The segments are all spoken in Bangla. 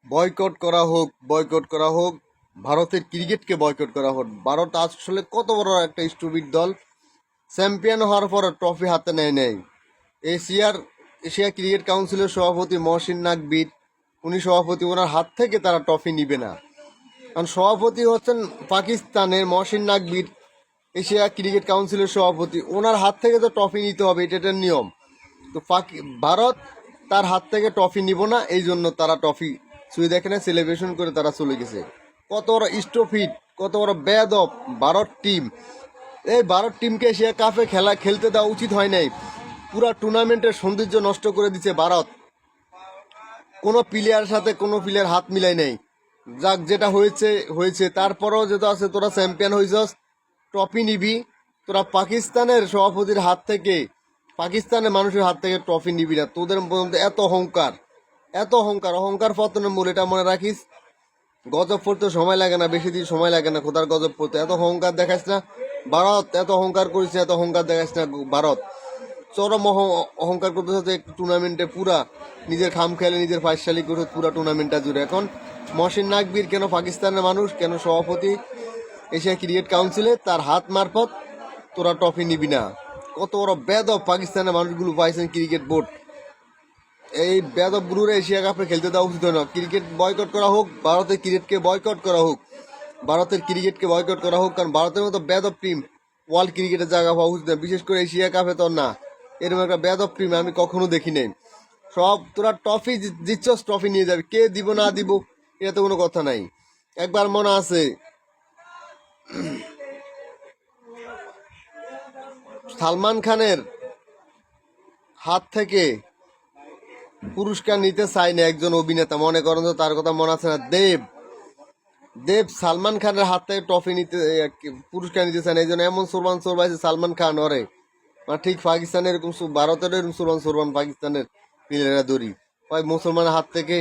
বয়কট করা হোক, বয়কট করা হোক, ভারতের ক্রিকেটকে বয়কট করা হোক। ভারত আসলে কত বড় একটা স্টুপিড দল, চ্যাম্পিয়ন হওয়ার পর ট্রফি হাতে নেয়। এশিয়া ক্রিকেট কাউন্সিলের সভাপতি মহসিন নাকবির, উনি সভাপতি, ওনার হাত থেকে তারা ট্রফি নিবে না। কারণ সভাপতি হচ্ছেন পাকিস্তানের মহসিন নাকবির, এশিয়া ক্রিকেট কাউন্সিলের সভাপতি, ওনার হাত থেকে তো ট্রফি নিতে হবে, এটা একটা নিয়ম। তো ভারত তার হাত থেকে ট্রফি নিব না, এই জন্য তারা ট্রফি ছুঁয়ে দেখে না, সেলিব্রেশন করে তারা চলে গেছে। কত বড় স্টুপিড, কত বড় বেয়াদব ভারত টিম। এই ভারত টিমকে এশিয়া কাপে খেলতে দেওয়া উচিত হয় নাই। পুরা টুর্নামেন্টের সৌন্দর্য নষ্ট করে দিচ্ছে ভারত। কোনো প্লেয়ারের সাথে কোনো প্লেয়ার হাত মিলাই নাই। যাক, যেটা হয়েছে হয়েছে, তারপরেও যেটা আছে, তোরা চ্যাম্পিয়ন হয়েছস, ট্রফি নিবি। তোরা পাকিস্তানের সভাপতির হাত থেকে, পাকিস্তানের মানুষের হাত থেকে ট্রফি নিবি না। তোদের মধ্যে এত অহংকার, এত অহংকার, অহংকার পতনের মূল, এটা মনে রাখিস। গজব পড়তে সময় লাগে না, বেশি দিন সময় লাগে না খোদার গজব পড়তে। এত অহংকার দেখাস না ভারত, এত অহংকার করিস, এত অহংকার দেখাস না ভারত। চরম অহংকার করতে হচ্ছে টুর্নামেন্টে, পুরা নিজের খাম খেলে নিজের ফাইসালি করে পুরা টুর্নামেন্টটা জুড়ে। এখন মহসিন নাকবির কেন পাকিস্তানের মানুষ, কেন সভাপতি এশিয়া ক্রিকেট কাউন্সিলে, তার হাত মারফত তোরা ট্রফি নিবি না। কত বড় বেদব পাকিস্তানের মানুষগুলো পাইছেন ক্রিকেট বোর্ড। এই বেদব গুরুরা এশিয়া কাপে খেলতে দেওয়া উচিত না। ক্রিকেট বয়কট করা হোক, ভারতের ক্রিকেটকে বয়কট করা হোক, ভারতের ক্রিকেটকে বয়কট করা হোক। কারণ ভারতের মতো বেদব টিম ওয়ার্ল্ড ক্রিকেটের জায়গা হওয়া উচিত না, বিশেষ করে এশিয়া কাপে তো না। এরকম একটা বেদব টিম আমি কখনো দেখি নাই। সব তোরা ট্রফি দিচ্ছস, ট্রফি নিয়ে যাবি, কে দিব না দিব এটা তো কোনো কথা নাই। একবার মনে আছে সালমান খানের হাত থেকে পুরস্কার নিতে চাই না একজন অভিনেতা, মনে করেন তো, তার কথা মনে আছে না? দেব দেব সালমান খানের হাত থেকে ট্রফি নিতে, পুরস্কার নিতে চায় না। এই জন্য এমন সোরবান সোরবাইছে সালমান খান ওরে, মানে ঠিক পাকিস্তানের এরকম ভারতের এরকম সোরবান সোরবান পাকিস্তানের প্লেয়াররা দড়ি ভাই, মুসলমানের হাত থেকে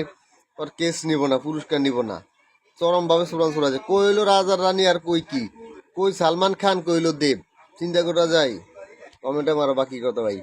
ওর কেস নিব না, পুরস্কার নিব না। চরম ভাবে সোরবান সোরাইছে। কইলো রাজার রানী আর কই কি, কই সালমান খান, কইলো দেব। চিন্তা করা যায়। কমেন্টে মারো বাকি কথা ভাই।